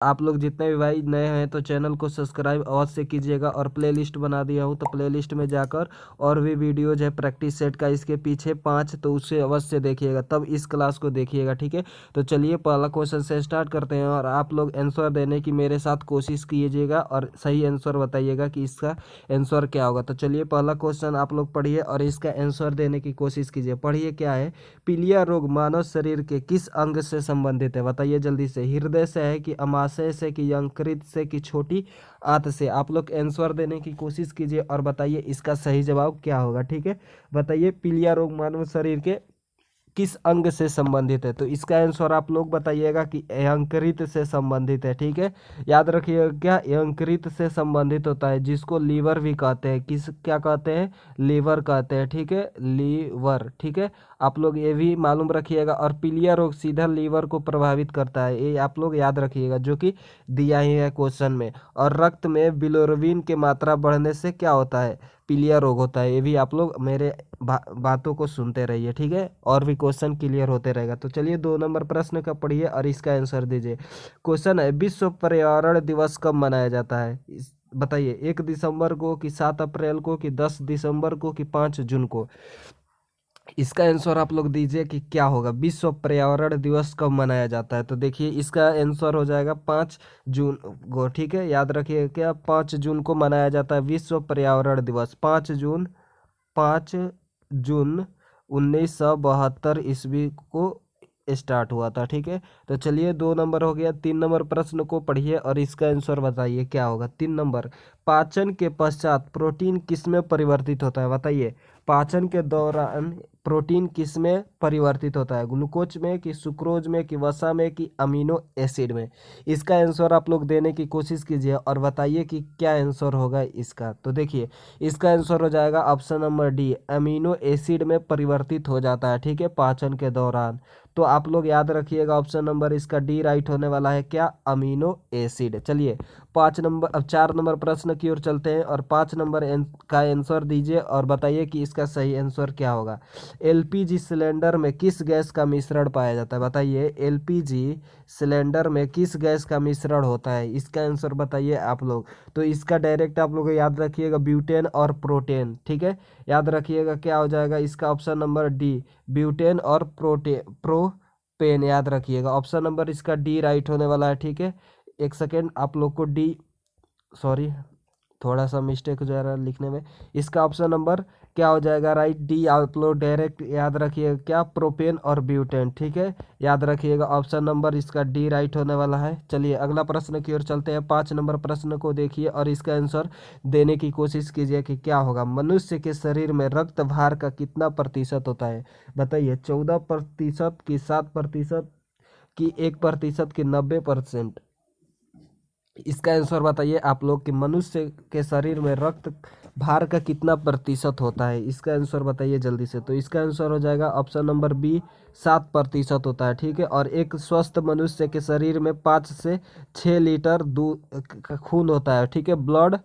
आप लोग जितने भी भाई नए हैं तो चैनल को सब्सक्राइब अवश्य कीजिएगा, और प्लेलिस्ट बना दिया हूँ तो प्लेलिस्ट में जाकर और भी वीडियोज है प्रैक्टिस सेट का, इसके पीछे 5, तो उसे अवश्य देखिएगा, तब इस क्लास को देखिएगा, ठीक है। तो चलिए पहला क्वेश्चन से स्टार्ट करते हैं, और आप लोग आंसर देने की मेरे साथ कोशिश कीजिएगा और सही आंसर बताइएगा कि इसका आंसर क्या होगा। तो चलिए पहला क्वेश्चन आप लोग पढ़िए और इसका आंसर देने की कोशिश कीजिए। पढ़िए क्या है, पीलिया रोग मानव शरीर के किस अंग से संबंधित है, बताइए जल्दी से। हृदय से है कि अमाशय से कि यकृत से कि छोटी आंत से। आप लोग आंसर देने की कोशिश कीजिए और बताइए इसका सही जवाब क्या होगा, ठीक है। बताइए पीलिया रोग मानव शरीर के किस अंग से संबंधित है, तो इसका आंसर आप लोग बताइएगा कि यकृत से संबंधित है, ठीक है। याद रखिएगा क्या यकृत से संबंधित होता है, जिसको लीवर भी कहते हैं। किस क्या कहते हैं, लीवर कहते हैं, ठीक है, लीवर, ठीक है। आप लोग ये भी मालूम रखिएगा, और पीलिया रोग सीधा लीवर को प्रभावित करता है, ये आप लोग याद रखिएगा, जो कि दिया ही है क्वेश्चन में। और रक्त में बिलोरुबिन की मात्रा बढ़ने से क्या होता है, पीलिया रोग होता है। ये भी आप लोग मेरे बातों को सुनते रहिए, ठीक है, और भी क्वेश्चन क्लियर होते रहेगा। तो चलिए 2 नंबर प्रश्न का पढ़िए और इसका आंसर दीजिए। क्वेश्चन है, विश्व पर्यावरण दिवस कब मनाया जाता है, बताइए। 1 दिसंबर को कि 7 अप्रैल को कि 10 दिसंबर को कि 5 जून को। इसका आंसर आप लोग दीजिए कि क्या होगा, विश्व पर्यावरण दिवस कब मनाया जाता है। तो देखिए इसका आंसर हो जाएगा 5 जून को, ठीक है। याद रखिए क्या 5 जून को मनाया जाता है विश्व पर्यावरण दिवस। 5 जून, 5 जून 1972 ईस्वी को स्टार्ट हुआ था, ठीक है। तो चलिए 2 नंबर हो गया। 3 नंबर प्रश्न को पढ़िए और इसका आंसर बताइए क्या होगा। 3 नंबर, पाचन के पश्चात प्रोटीन किस में परिवर्तित होता है, बताइए। पाचन के दौरान प्रोटीन किस में परिवर्तित होता है, ग्लूकोज में कि सुक्रोज में कि वसा में कि अमीनो एसिड में। इसका आंसर आप लोग देने की कोशिश कीजिए और बताइए कि क्या आंसर होगा इसका। तो देखिए इसका आंसर हो जाएगा option number D, amino acid में परिवर्तित हो जाता है, ठीक है, पाचन के दौरान। तो आप लोग याद रखिएगा ऑप्शन नंबर इसका डी राइट होने वाला है, क्या, अमीनो एसिड। चलिए 5 नंबर, अब 4 नंबर प्रश्न की ओर चलते हैं, और 5 नंबर का आंसर दीजिए और बताइए कि इसका सही आंसर क्या होगा। एलपीजी सिलेंडर में किस गैस का मिश्रण पाया जाता है, बताइए। एलपीजी सिलेंडर में किस गैस का मिश्रण होता है, इसका आंसर बताइए आप लोग। तो इसका डायरेक्ट आप लोग याद रखिएगा ब्यूटेन और प्रोटेन, ठीक है। याद रखिएगा क्या हो जाएगा इसका ऑप्शन नंबर डी, ब्यूटेन और प्रोपेन। याद रखिएगा ऑप्शन नंबर इसका डी राइट होने वाला है, ठीक है। एक सेकेंड, आप लोग को डी, सॉरी थोड़ा सा मिस्टेक हो जा रहा है लिखने में। इसका ऑप्शन नंबर क्या हो जाएगा, राइट, डी। आप लोग डायरेक्ट याद रखिएगा क्या, प्रोपेन और ब्यूटेन, ठीक है। याद रखिएगा ऑप्शन नंबर इसका डी राइट होने वाला है। चलिए अगला प्रश्न की ओर चलते हैं। 5 नंबर प्रश्न को देखिए और इसका आंसर देने की कोशिश कीजिए कि क्या होगा। मनुष्य के शरीर में रक्त भार का कितना प्रतिशत होता है, बताइए। 14% की 7% की 1% की 90%। इसका आंसर बताइए आप लोग कि मनुष्य के शरीर में रक्त भार का कितना प्रतिशत होता है, इसका आंसर बताइए जल्दी से। तो इसका आंसर हो जाएगा ऑप्शन नंबर बी, 7% होता है, ठीक है। और एक स्वस्थ मनुष्य के शरीर में 5 से 6 लीटर दूध का खून होता है, ठीक है। ब्लड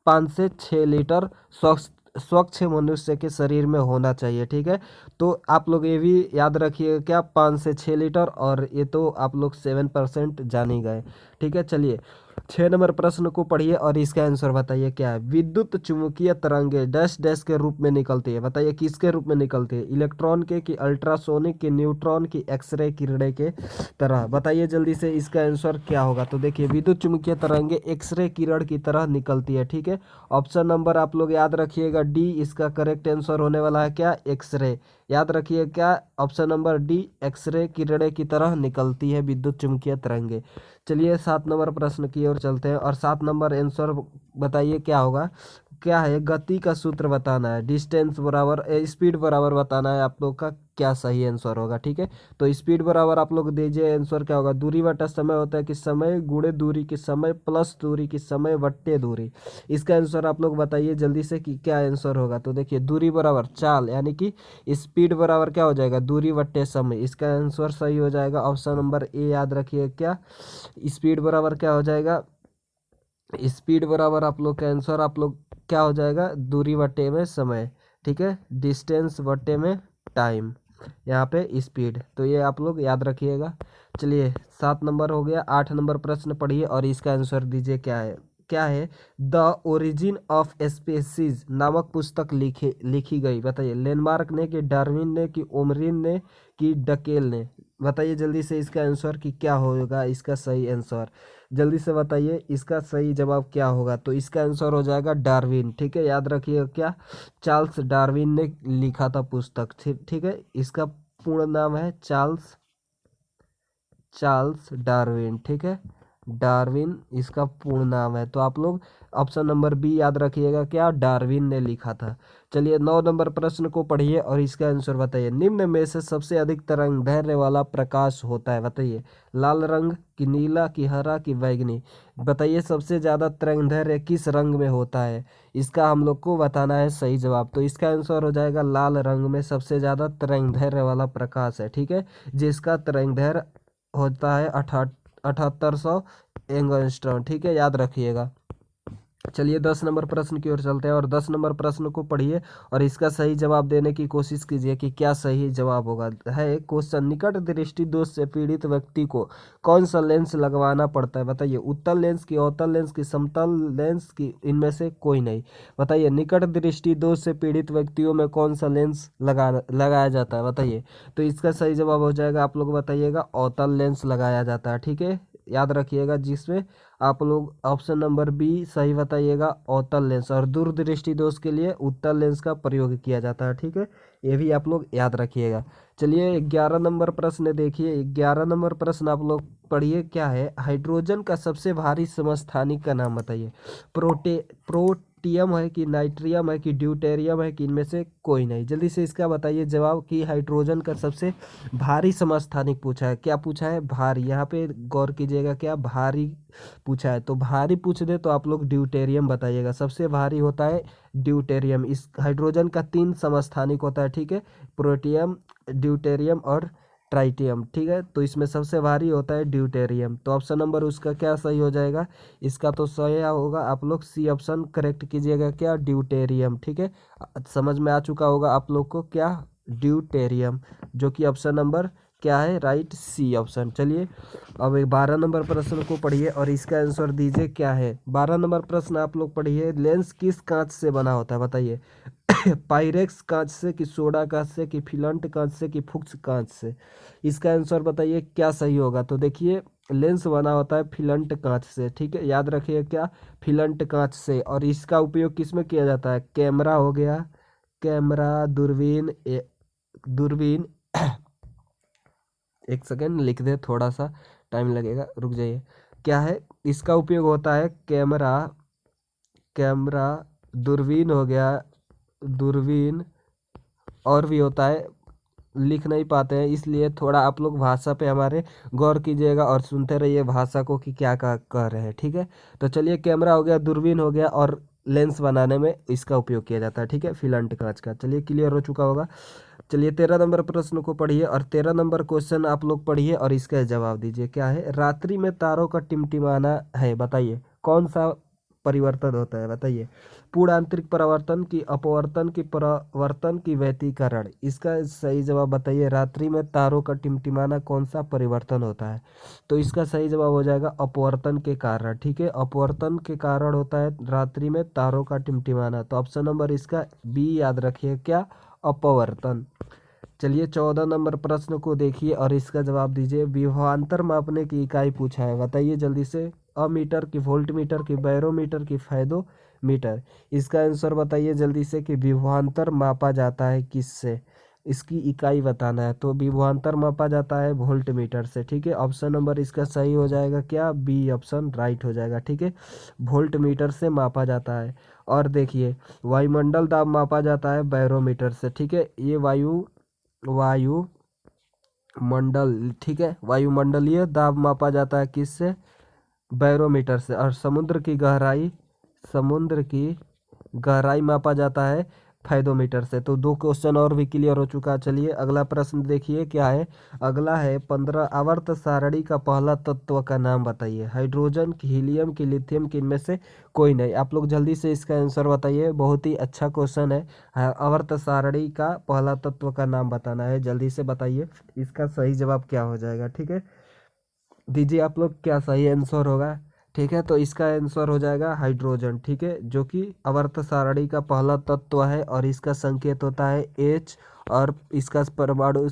5 से 6 लीटर स्वच्छ स्वच्छ मनुष्य के शरीर में होना चाहिए, ठीक है। तो आप लोग ये भी याद रखिए क्या, 5 से 6 लीटर, और ये तो आप लोग 7% जान ही गए, ठीक है। चलिए 6 नंबर प्रश्न को पढ़िए और इसका आंसर बताइए क्या है। विद्युत चुम्बकीय तरंगे डैश डैश के रूप में निकलती है, बताइए किसके रूप में निकलती है। इलेक्ट्रॉन के कि अल्ट्रासोनिक की न्यूट्रॉन की एक्सरे किरणें के तरह, बताइए जल्दी से इसका आंसर क्या होगा। तो देखिए विद्युत चुम्बकीय तरंगे एक्सरे किरण की तरह निकलती है, ठीक है। ऑप्शन नंबर आप लोग याद रखिएगा डी, इसका करेक्ट आंसर होने वाला है क्या, एक्सरे। याद रखिए क्या, ऑप्शन नंबर डी, एक्सरे किरणें की तरह निकलती है विद्युत चुम्बकीय तरंगे। चलिए 7 नंबर प्रश्न की ओर चलते हैं और 7 नंबर आंसर बताइए क्या होगा। क्या है, गति का सूत्र बताना है, डिस्टेंस बराबर स्पीड बराबर बताना है आप लोग का, क्या सही आंसर होगा, ठीक है। तो स्पीड बराबर आप लोग दीजिए, आंसर क्या होगा। दूरी बटा समय होता है कि समय गुणे दूरी की समय प्लस दूरी की समय बट्टे दूरी। इसका आंसर आप लोग बताइए जल्दी से कि क्या आंसर होगा। तो देखिए दूरी बराबर चाल, यानी कि स्पीड बराबर क्या हो जाएगा, दूरी बट्टे समय। इसका आंसर सही हो जाएगा ऑप्शन नंबर ए। याद रखिए क्या, स्पीड बराबर क्या हो जाएगा, स्पीड बराबर आप लोग का आंसर आप लोग क्या हो जाएगा, दूरी बट्टे में समय, ठीक है, डिस्टेंस बट्टे में टाइम। यहाँ पे स्पीड। तो ये आप लोग याद रखिएगा। चलिए 7 नंबर हो गया। 8 नंबर प्रश्न पढ़िए और इसका आंसर दीजिए क्या है। द ओरिजिन ऑफ स्पेसीज नामक पुस्तक लिखी गई, बताइए। लेनमार्क ने, कि डार्विन ने, कि ओमरिन ने, कि डकेल ने। बताइए जल्दी से इसका आंसर कि क्या होगा इसका सही आंसर। जल्दी से बताइए इसका सही जवाब क्या होगा। तो इसका आंसर हो जाएगा डार्विन, ठीक है। याद रखिए क्या, चार्ल्स डार्विन ने लिखा था पुस्तक, ठीक है। इसका पूर्ण नाम है चार्ल्स डार्विन, ठीक है। डार्विन इसका पूर्ण नाम है। तो आप लोग ऑप्शन नंबर बी याद रखिएगा, क्या, डार्विन ने लिखा था। चलिए 9 नंबर प्रश्न को पढ़िए और इसका आंसर बताइए। निम्न में से सबसे अधिक तरंग दैर्घ्य वाला प्रकाश होता है, बताइए। लाल रंग, कि नीला, कि हरा, कि बैंगनी। बताइए सबसे ज़्यादा तरंग दैर्घ्य किस रंग में होता है, इसका हम लोग को बताना है सही जवाब। तो इसका आंसर हो जाएगा लाल रंग में सबसे ज़्यादा तरंग दैर्घ्य वाला प्रकाश है, ठीक है। जिसका तरंग दैर्घ्य होता है 7800 एंगस्ट्रॉम, ठीक है। याद रखिएगा। चलिए 10 नंबर प्रश्न की ओर चलते हैं और 10 नंबर प्रश्न को पढ़िए और इसका सही जवाब देने की कोशिश कीजिए कि क्या सही जवाब होगा। है क्वेश्चन, निकट दृष्टि दोष से पीड़ित व्यक्ति को कौन सा लेंस लगवाना पड़ता है, बताइए। उत्तल लेंस, की अवतल लेंस, की समतल लेंस, की इनमें से कोई नहीं। बताइए निकट दृष्टि दोष से पीड़ित व्यक्तियों में कौन सा लेंस लगाया जाता है, बताइए। तो इसका सही जवाब हो जाएगा, आप लोग बताइएगा, अवतल लेंस लगाया जाता है, ठीक है। याद रखिएगा, जिसमें आप लोग ऑप्शन नंबर बी सही बताइएगा, अवतल लेंस। और दूरदृष्टि दोष के लिए उत्तल लेंस का प्रयोग किया जाता है, ठीक है। ये भी आप लोग याद रखिएगा। चलिए 11 नंबर प्रश्न देखिए। 11 नंबर प्रश्न आप लोग पढ़िए, क्या है। हाइड्रोजन का सबसे भारी समस्थानिक का नाम बताइए। प्रोटियम है, कि नाइट्रियम है, कि ड्यूटेरियम है, कि इनमें से कोई नहीं। जल्दी से इसका बताइए जवाब कि हाइड्रोजन का सबसे भारी समस्थानिक पूछा है। क्या पूछा है, भारी। यहाँ पे गौर कीजिएगा, क्या भारी पूछा है। तो भारी पूछ दे तो आप लोग ड्यूटेरियम बताइएगा। सबसे भारी होता है ड्यूटेरियम। इस हाइड्रोजन का 3 समस्थानिक होता है, ठीक है। प्रोटियम, ड्यूटेरियम और ट्राइटियम, ठीक है। तो इसमें सबसे भारी होता है ड्यूटेरियम। तो ऑप्शन नंबर उसका क्या सही हो जाएगा, इसका तो सही होगा। आप लोग सी ऑप्शन करेक्ट कीजिएगा, क्या, ड्यूटेरियम, ठीक है। समझ में आ चुका होगा आप लोग को, क्या, ड्यूटेरियम, जो कि ऑप्शन नंबर क्या है, राइट, सी ऑप्शन। चलिए अब 12 नंबर प्रश्न को पढ़िए और इसका आंसर दीजिए क्या है। 12 नंबर प्रश्न आप लोग पढ़िए। लेंस किस कांच से बना होता है, बताइए। पाइरेक्स कांच से, कि सोडा कांच से, कि फिलंट कांच से, कि फुक्स कांच से। इसका आंसर बताइए क्या सही होगा। तो देखिए लेंस बना होता है फिलंट कांच से, ठीक है। याद रखिए क्या, फिलंट कांच से। और इसका उपयोग किस में किया जाता है, कैमरा हो गया, कैमरा, दूरबीन, दूरबीन। एक सेकेंड लिख दे, थोड़ा सा टाइम लगेगा, रुक जाइए। क्या है, इसका उपयोग होता है कैमरा, कैमरा, दूरबीन हो गया, दूरबीन, और भी होता है, लिख नहीं पाते हैं, इसलिए थोड़ा आप लोग भाषा पे हमारे गौर कीजिएगा और सुनते रहिए भाषा को कि क्या कह रहे हैं, ठीक है। तो चलिए कैमरा हो गया, दूरबीन हो गया और लेंस बनाने में इसका उपयोग किया जाता है, ठीक है, फिलंट कांच का। चलिए क्लियर हो चुका होगा। चलिए 13 नंबर प्रश्न को पढ़िए और 13 नंबर क्वेश्चन आप लोग पढ़िए और इसका जवाब दीजिए। क्या है, रात्रि में तारों का टिमटिमाना है, बताइए। कौन सा परिवर्तन होता है, बताइए। पूर्ण आंतरिक परावर्तन, की अपवर्तन, की परावर्तन, की व्यतिकरण। इसका सही जवाब बताइए। रात्रि में तारों का टिमटिमाना कौन सा परिवर्तन होता है। तो इसका सही जवाब हो जाएगा अपवर्तन के कारण, ठीक है। अपवर्तन के कारण होता है रात्रि में तारों का टिमटिमाना। तो ऑप्शन नंबर इसका बी याद रखिए, क्या, अपवर्तन। चलिए 14 नंबर प्रश्न को देखिए और इसका जवाब दीजिए। विभवांतर मापने की इकाई पूछा है, बताइए जल्दी से। अमीटर, की वोल्ट मीटर, की बैरोमीटर, की फेदोमीटर। इसका आंसर बताइए जल्दी से कि विभवांतर मापा जाता है किससे, इसकी इकाई बताना है। तो विभवांतर मापा जाता है वोल्ट मीटर से, ठीक है। ऑप्शन नंबर इसका सही हो जाएगा, क्या, बी ऑप्शन राइट हो जाएगा, ठीक है। वोल्ट मीटर से मापा जाता है। और देखिए वायुमंडल दाब मापा जाता है बैरोमीटर से, ठीक है। ये वायुमंडल, ठीक है, वायुमंडलीय दाब मापा जाता है किससे, बैरोमीटर से। और समुद्र की गहराई मापा जाता है फायदोमीटर से। तो 2 क्वेश्चन और भी क्लियर हो चुका है। चलिए अगला प्रश्न देखिए क्या है। अगला है 15 आवर्त सारणी का पहला तत्व का नाम बताइए। हाइड्रोजन की, हीलियम की, लिथियम की, इनमें से कोई नहीं। आप लोग जल्दी से इसका आंसर बताइए। बहुत ही अच्छा क्वेश्चन है। आवर्त सारणी का पहला तत्व का नाम बताना है, जल्दी से बताइए। इसका सही जवाब क्या हो जाएगा, ठीक है। दीजिए आप लोग क्या सही आंसर होगा, ठीक है। तो इसका आंसर हो जाएगा हाइड्रोजन, ठीक है, जो कि आवर्त सारणी का पहला तत्व है और इसका संकेत होता है H। और इसका परमाणु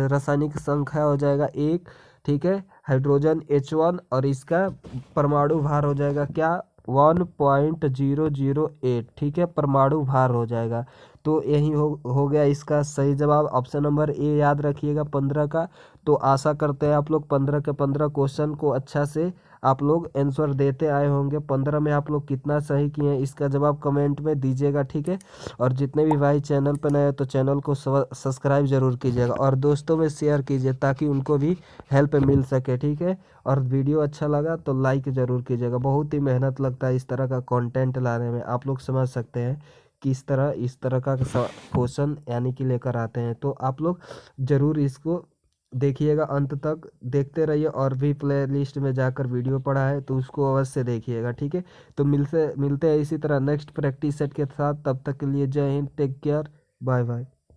रासायनिक संख्या हो जाएगा 1, ठीक है। हाइड्रोजन H1 और इसका परमाणु भार हो जाएगा क्या, 1.008, ठीक है, परमाणु भार हो जाएगा। तो यही हो गया इसका सही जवाब। ऑप्शन नंबर ए याद रखिएगा 15 का। तो आशा करते हैं आप लोग 15 के 15 क्वेश्चन को अच्छा से आप लोग आंसर देते आए होंगे। 15 में आप लोग कितना सही किए हैं इसका जवाब कमेंट में दीजिएगा, ठीक है। और जितने भी भाई चैनल पर नए हैं तो चैनल को सब्सक्राइब जरूर कीजिएगा और दोस्तों में शेयर कीजिए ताकि उनको भी हेल्प मिल सके, ठीक है। और वीडियो अच्छा लगा तो लाइक ज़रूर कीजिएगा। बहुत ही मेहनत लगता है इस तरह का कंटेंट लाने में, आप लोग समझ सकते हैं किस तरह इस तरह का क्वेश्चन यानी कि लेकर आते हैं। तो आप लोग ज़रूर इसको देखिएगा, अंत तक देखते रहिए। और भी प्ले लिस्ट में जाकर वीडियो पड़ा है तो उसको अवश्य देखिएगा, ठीक है। तो मिलते हैं इसी तरह नेक्स्ट प्रैक्टिस सेट के साथ। तब तक के लिए जय हिंद, टेक केयर, बाय बाय।